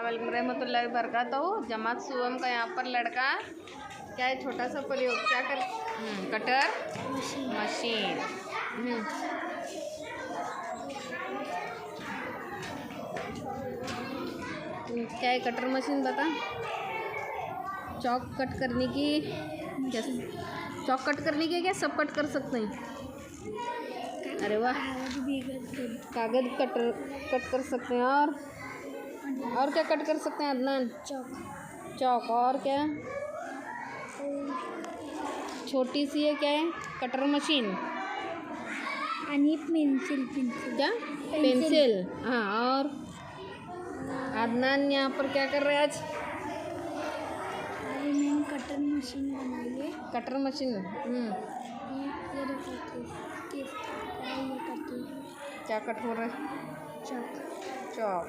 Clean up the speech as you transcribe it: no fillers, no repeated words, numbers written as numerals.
वालेकुम रहमतुल्लाहि वबरकातुहू। जमात सुवम का यहाँ पर लड़का क्या है, छोटा सा प्रयोग क्या कर कटर मशीन। क्या है कटर मशीन बता। चौक कट करने की क्या, चौक कट करने की क्या सब कट कर सकते हैं। अरे वाह, कागज कट कर सकते हैं। और क्या कट कर सकते हैं अदनान। चौक और क्या छोटी सी है, क्या है कटर मशीन। पेंसिल क्या पेंसिल। हाँ, और अदनान यहाँ पर क्या कर रहे हैं आज। मैंने कटर मशीन बनाई है। कटर मशीन क्या कट हो रहा है। चौक। चौक।